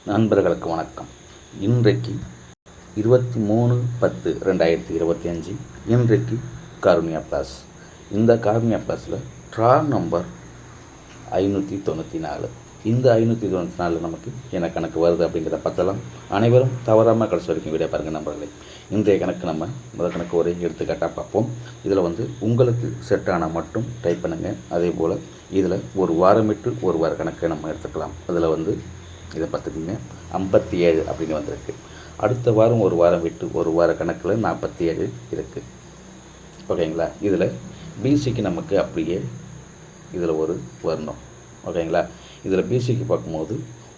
நண்பர்களுக்கு வணக்கம். இன்றைக்கு 23/10/2025 இன்றைக்கு காருண்யா ப்ளஸ். இந்த காருண்யா ப்ளஸில் ட்ரா நம்பர் 594. இந்த 594 நமக்கு என்ன கணக்கு வருது அப்படிங்கிறத பார்த்தலாம். அனைவரும் தவறாமல் கடைசி வரைக்கும் வீடியோ பாருங்கள் நண்பர்களே. இன்றைய கணக்கு நம்ம முதல் கணக்கு ஒரே எடுத்துக்காட்டாக பார்ப்போம். இதில் உங்களுக்கு செட்டான மட்டும் டைப் பண்ணுங்கள். அதே போல் இதில் ஒரு வாரம் விட்டு ஒரு வார கணக்கை நம்ம எடுத்துக்கலாம். அதில் இதை பார்த்துக்கிங்க 57 அப்படின்னு வந்திருக்கு. அடுத்த வாரம் ஒரு வாரம் விட்டு ஒரு வார கணக்கில் 47 இருக்குது. ஓகேங்களா. இதில் பிசிக்கு நமக்கு அப்படியே இதில் ஒரு வரணும். ஓகேங்களா. இதில் பிசிக்கு பார்க்கும்போது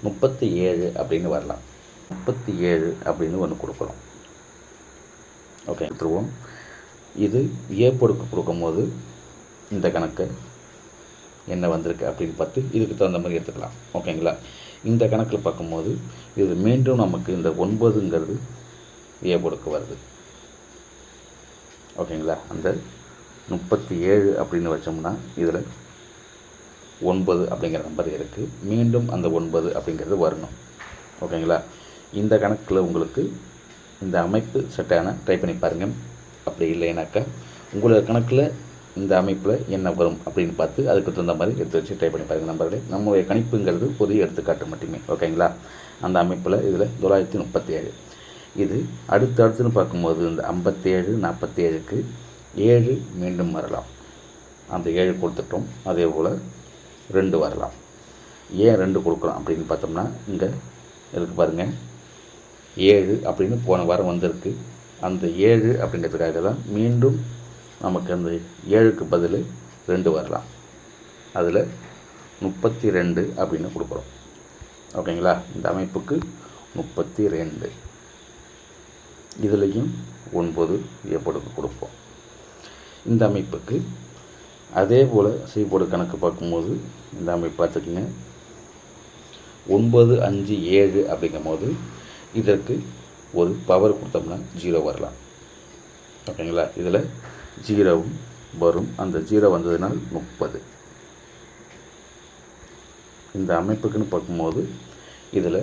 37 அப்படின்னு வரலாம். 37 அப்படின்னு ஒன்று கொடுக்குறோம். ஓகே எடுத்துருவோம். இது ஏ பொடுக்கு கொடுக்கும்போது இந்த கணக்கை என்ன வந்திருக்கு அப்படின்னு பார்த்து இதுக்கு தகுந்த மாதிரி எடுத்துக்கலாம். ஓகேங்களா. இந்த கணக்கில் பார்க்கும்போது இது மீண்டும் நமக்கு இந்த 9ங்கிறது ஏ பொடுக்கு வருது. ஓகேங்களா. அந்த 37 அப்படின்னு வச்சோம்னா இதில் 9 அப்படிங்கிற நம்பர் இருக்குது. மீண்டும் அந்த 9 அப்படிங்கிறது வரணும். ஓகேங்களா. இந்த கணக்கில் உங்களுக்கு இந்த அமைப்பு செட்டான ட்ரை பண்ணி பாருங்கள். அப்படி இல்லைனாக்கா உங்களோட கணக்கில் இந்த அமைப்பில் என்ன வரும் அப்படின்னு பார்த்து அதுக்கு தகுந்த மாதிரி எடுத்து வச்சு ட்ரை பண்ணி பாருங்கள் நம்பர்களே. நம்மளுடைய கணிப்புங்கிறது ஒரு எடுத்துக்காட்டு மட்டுமே. ஓகேங்களா. அந்த அமைப்பில் இதில் 937 இது அடுத்துன்னு பார்க்கும்போது இந்த 57 47க்கு 7 மீண்டும் வரலாம். அந்த 7 கொடுத்துட்டோம். அதே போல் 2 வரலாம். ஏன் 2 கொடுக்குறோம் அப்படின்னு பார்த்தோம்னா இங்கே இருக்கு பாருங்கள் 7 அப்படின்னு போன வாரம் வந்திருக்கு. அந்த 7 அப்படிங்கிறதுக்காக தான் மீண்டும் நமக்கு அந்த 7க்கு பதில் 2 வரலாம். அதில் 32 அப்படின்னு கொடுக்குறோம். ஓகேங்களா. இந்த அமைப்புக்கு 32. இதுலேயும் 9 ஏப்பொடுக்கு கொடுப்போம். இந்த அமைப்புக்கு அதே போல் செய்போடு கணக்கு பார்க்கும்போது இந்த அமைப்பு பார்த்துக்குங்க 9 5 7 அப்படிங்கும் போது இதற்கு ஒரு பவர் கொடுத்தோம்னா 0 வரலாம். ஓகேங்களா. இதில் 0வும் வரும். அந்த 0 வந்ததுனால் 30. இந்த அமைப்புக்குன்னு பார்க்கும்போது இதில்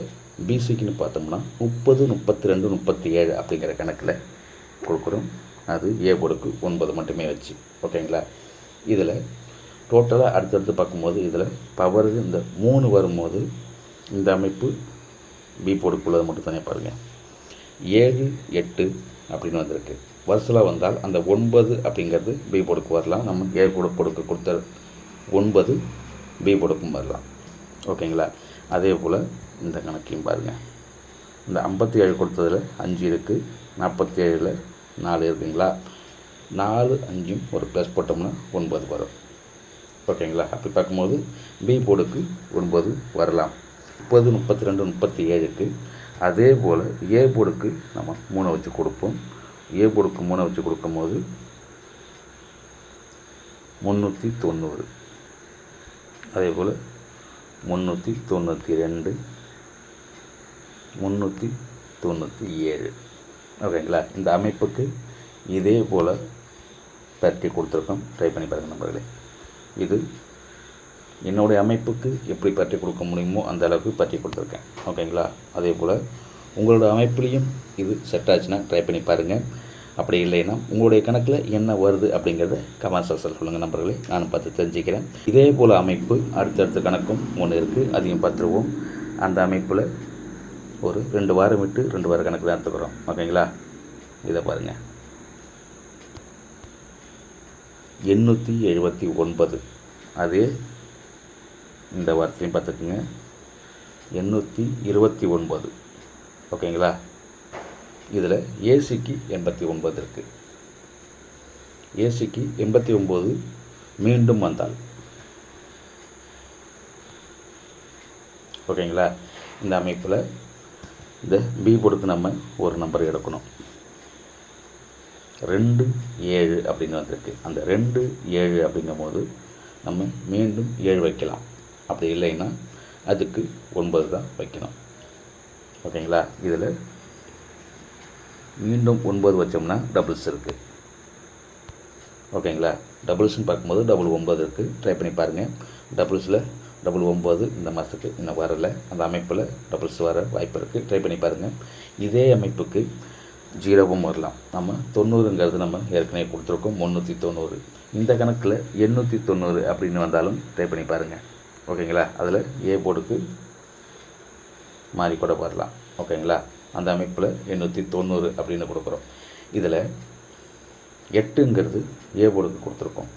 பிசிக்குன்னு பார்த்தோம்னா 30 32 37 அப்படிங்கிற கணக்கில் கொடுக்குறோம். அது ஏ பொடுக்கு 9 மட்டுமே வச்சு. ஓகேங்களா. இதில் டோட்டலாக அடுத்தடுத்து பார்க்கும்போது இதில் பவர் இந்த 3 வரும்போது இந்த அமைப்பு பி பொடுக்குள்ளது மட்டும் தனியாக பாருங்கள் 7 8 அப்படின்னு வந்திருக்கு. வருஷலாக வந்தால் அந்த 9 அப்படிங்கிறது பி பொடுக்கு வரலாம். நம்ம ஏ பொடுக்கு கொடுத்த 9 பி பொடுக்கும் வரலாம். ஓகேங்களா. அதே போல் இந்த கணக்கையும் பாருங்கள். இந்த 57 கொடுத்ததில் 5 இருக்குது. 47ல் 4 இருக்குங்களா. 4 5ம் ஒரு ப்ளஸ் போட்டோம்னா 9 வரும். ஓகேங்களா. அப்படி பார்க்கும்போது பி பொடுக்கு 9 வரலாம். 30 32 37க்கு அதே போல் ஏ பொடுக்கு நம்ம 3 வச்சு கொடுப்போம். ஏ பொடுக்கு 3 வச்சு கொடுக்கும்போது 390. அதே போல் 392 397. ஓகேங்களா. இந்த அமைப்புக்கு இதே போல் பரட்டி கொடுத்துருக்கோம். ட்ரை பண்ணி பாருங்கள் நண்பர்களே. இது என்னுடைய அமைப்புக்கு எப்படி பரட்டி கொடுக்க முடியுமோ அந்த அளவுக்கு பரட்டி கொடுத்துருக்கேன். ஓகேங்களா. அதே போல் உங்களோட அமைப்புலேயும் இது செட் ஆச்சுன்னா ட்ரை பண்ணி பாருங்கள். அப்படி இல்லைன்னா உங்களுடைய கணக்கில் என்ன வருது அப்படிங்கிறத கமெண்ட் செக்ஷனில் சொல்லுங்கள் நண்பர்களே. நானும் பார்த்து தெரிஞ்சுக்கிறேன். இதே போல் அமைப்பு அடுத்தடுத்த கணக்கும் ஒன்று இருக்குது. அதையும் பார்த்துருவோம். அந்த அமைப்பில் ஒரு 2 வாரம் விட்டு 2 வார கணக்கு தான் எடுத்துக்கிறோம். ஓகேங்களா. இதை பாருங்கள் 879. அதே இந்த வாரத்தையும் பார்த்துக்குங்க 829. ஓகேங்களா. இதில் ஏசிக்கு 89 இருக்குது. ஏசிக்கு 89 மீண்டும் வந்தால் ஓகேங்களா. இந்த அமைப்பில் இந்த பி பொடுக்கு நம்ம ஒரு நம்பர் எடுக்கணும். 2 7 அப்படின்னு வந்திருக்கு. அந்த 2 7 அப்படிங்கும்போது நம்ம மீண்டும் 7 வைக்கலாம். அப்படி இல்லைன்னா அதுக்கு 9 தான் வைக்கணும். ஓகேங்களா. இதில் மீண்டும் 9 வச்சோம்னா டபுள்ஸ் இருக்குது. ஓகேங்களா. டபுள்ஸ்னு பார்க்கும்போது 9 இருக்குது. ட்ரை பண்ணி பாருங்கள். டபுள்ஸில் 99 இந்த மாதத்துக்கு இன்னும் வரலை. அந்த அமைப்பில் டபுள்ஸ் வர வாய்ப்பு இருக்குது. ட்ரை பண்ணி பாருங்கள். இதே அமைப்புக்கு 0வும் வரலாம். நம்ம 90ங்கிறது நம்ம ஏற்கனவே கொடுத்துருக்கோம் 390. இந்த கணக்கில் 890 அப்படின்னு வந்தாலும் ட்ரை பண்ணி பாருங்கள். ஓகேங்களா? அதில் ஏ போர்டுக்கு மாறி கூட வரலாம். ஓகேங்களா? அந்த அமைப்பில் 890 அப்படின்னு கொடுக்குறோம். இதில் 8ங்கிறது ஏ போர்டுக்கு கொடுத்துருக்கோம்.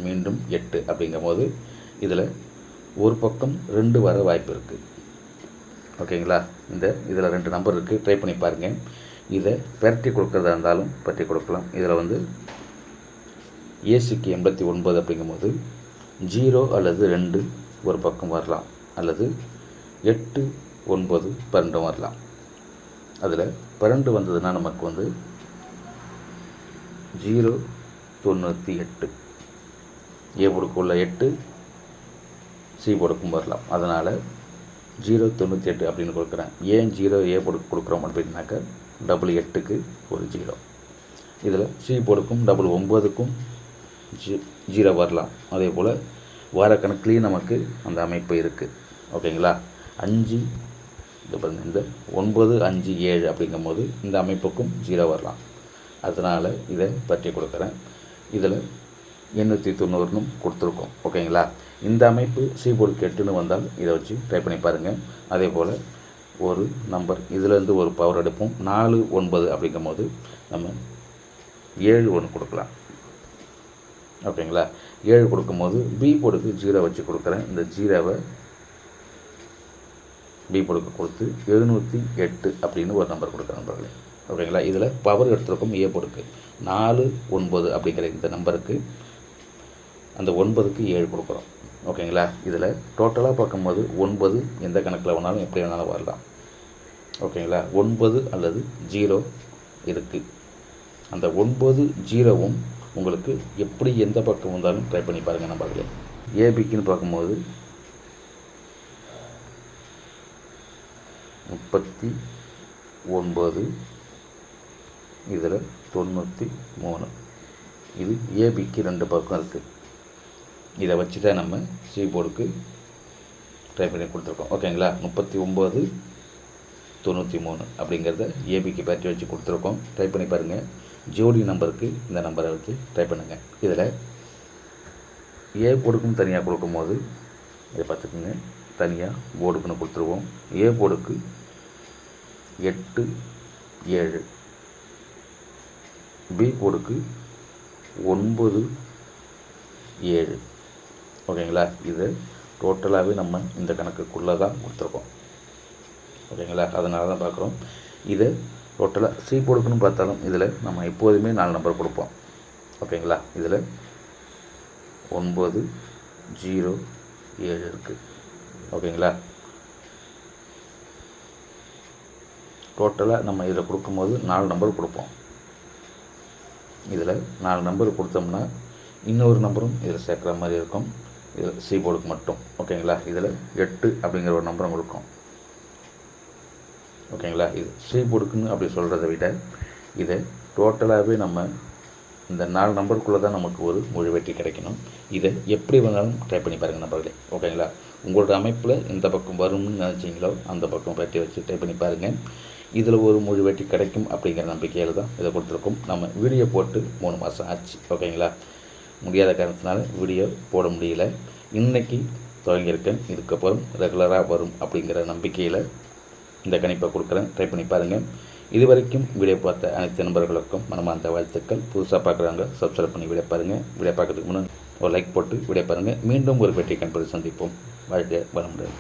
மீண்டும் 8 அப்படிங்கும் போது இதில் ஒரு பக்கம் 2 வர வாய்ப்பு இருக்குது. ஓகேங்களா? இதில் 2 நம்பர் இருக்குது. ட்ரை பண்ணி பாருங்கள். இதை பெரட்டி கொடுக்குறதா இருந்தாலும் பெரட்டி கொடுக்கலாம். இதில் வந்து ஏசிக்கு 89 அப்படிங்கும்போது 0 அல்லது 2 ஒரு பக்கம் வரலாம், அல்லது 8, 9, 12 வரலாம். அதில் 12 வந்ததுன்னா நமக்கு வந்து 098 ஏ போர்டுக்கு உள்ள 8 சி போர்டுக்கும் வரலாம். அதனால் 098 அப்படின்னு கொடுக்குறேன். ஏன் 0 ஏ போர்டுக்கு கொடுக்குறோம் அப்படின்னாக்கா 8க்கு ஒரு 0. இதில் சி போர்டுக்கும் 9க்கும் 0 வரலாம். அதே போல் வார கணக்குலேயும் நமக்கு அந்த அமைப்பு இருக்குது. ஓகேங்களா? 5 இது பாருங்கள், இந்த 9, 5, 7 அப்படிங்கும்போது இந்த அமைப்புக்கும் 0 வரலாம். அதனால் இதை பற்றி கொடுக்குறேன். இதில் 890 கொடுத்துருக்கோம். ஓகேங்களா? இந்த அமைப்பு சி போர்டுக்கு 8ன்னு வந்தால் இதை வச்சு ட்ரை பண்ணி பாருங்கள். அதே போல் ஒரு நம்பர் இதிலேருந்து ஒரு பவர் எடுப்போம். 4, 9 அப்படிங்கும்போது நம்ம 7 1 கொடுக்கலாம். ஓகேங்களா? 7 கொடுக்கும்போது பி போர்டுக்கு 0 வச்சு கொடுக்குறேன். இந்த 0வை பி போர்டுக்கு கொடுத்து 708 அப்படின்னு ஒரு நம்பர் கொடுக்குறேன் நண்பர்களே. ஓகேங்களா? இதில் பவர் எடுத்துருக்கோம் ஏ போர்டுக்கு. 4, 9 அப்படிங்கிற இந்த நம்பருக்கு அந்த 9க்கு 7 கொடுக்குறோம். ஓகேங்களா? இதில் டோட்டலாக பார்க்கும்போது 9 எந்த கணக்கில் வேணாலும் எப்படி வேணாலும் வரலாம். ஓகேங்களா? 9 அல்லது 0 இருக்குது. அந்த 9, 0வும் உங்களுக்கு எப்படி எந்த பக்கம் வந்தாலும் ட்ரை பண்ணி பாருங்கள் நண்பர்களே. ஏபிக்குன்னு பார்க்கும்போது 39, இதில் 93. இது ஏபிக்கு 2 பக்கம் இருக்குது. இதை வச்சு தான் நம்ம சி போர்டுக்கு ட்ரை பண்ணி கொடுத்துருக்கோம். ஓகேங்களா? 39, 93 அப்படிங்கிறத ஏபிக்கு பற்றி வச்சு கொடுத்துருக்கோம். ட்ரை பண்ணி பாருங்கள். ஜோடி நம்பருக்கு இந்த நம்பரை வச்சு ட்ரை பண்ணுங்கள். இதில் ஏ போர்டுக்கும் தனியாக கொடுக்கும்போது இதை பார்த்துக்குங்க, தனியாக போர்டுக்குன்னு கொடுத்துருவோம். ஏ போர்டுக்கு 8, 7, பி போர்டுக்கு 9, 7. ஓகேங்களா? இது டோட்டலாகவே நம்ம இந்த கணக்குக்குள்ளே தான் கொடுத்துருக்கோம். ஓகேங்களா? அதனால தான் பார்க்குறோம். இதை டோட்டலாக சி போர்டுக்குன்னு பார்த்தாலும் இதில் நம்ம எப்போதுமே 4 நம்பர் கொடுப்போம். ஓகேங்களா? இதில் 9, 0, 7 இருக்குது. ஓகேங்களா? டோட்டலாக நம்ம இதில் கொடுக்கும்போது 4 நம்பர் கொடுப்போம். இதில் 4 நம்பர் கொடுத்தோம்னா இன்னொரு நம்பரும் இதில் சேர்க்குற மாதிரி இருக்கும். இதில் சி போர்டுக்கு மட்டும். ஓகேங்களா? இதில் 8 அப்படிங்கிற ஒரு நம்பரும் கொடுக்கும். ஓகேங்களா? இது சி போர்டுக்குன்னு அப்படி சொல்கிறத விட இதை டோட்டலாகவே நம்ம இந்த 4 நம்பருக்குள்ளே தான் நமக்கு ஒரு முழு வெற்றி கிடைக்கணும். இதை எப்படி வந்தாலும் ட்ரை பண்ணி பாருங்கள் நண்பர்களே. ஓகேங்களா? உங்களோட அமைப்பில் எந்த பக்கம் வரும்னு நினச்சிங்களோ அந்த பக்கம் வெட்டி வச்சு ட்ரை பண்ணி பாருங்கள். இதில் ஒரு முழு வெற்றி கிடைக்கும் அப்படிங்கிற நம்பிக்கையில் தான் இதை கொடுத்துருக்கோம். நம்ம வீடியோ போட்டு 3 மாதம் ஆச்சு. ஓகேங்களா? முடியாத காரணத்தினால வீடியோ போட முடியல. இன்றைக்கி தொடங்கியிருக்கேன். இதுக்கப்புறம் ரெகுலராக வரும் அப்படிங்கிற நம்பிக்கையில் இந்த கணிப்பை கொடுக்குறேன். ட்ரை பண்ணி பாருங்கள். இது வரைக்கும் வீடியோ பார்த்த அனைத்து நண்பர்களுக்கும் மனமார்ந்த வாழ்த்துக்கள். புதுசாக பார்க்குறாங்க சப்ஸ்கிரைப் பண்ணி வீடியோ பாருங்கள். வீடியோ பார்க்கறதுக்கு முன்னாடி ஒரு லைக் போட்டு வீடியோ பாருங்கள். மீண்டும் ஒரு வெற்றி கண்பது சந்திப்போம். வாழ்க வளமுடன்.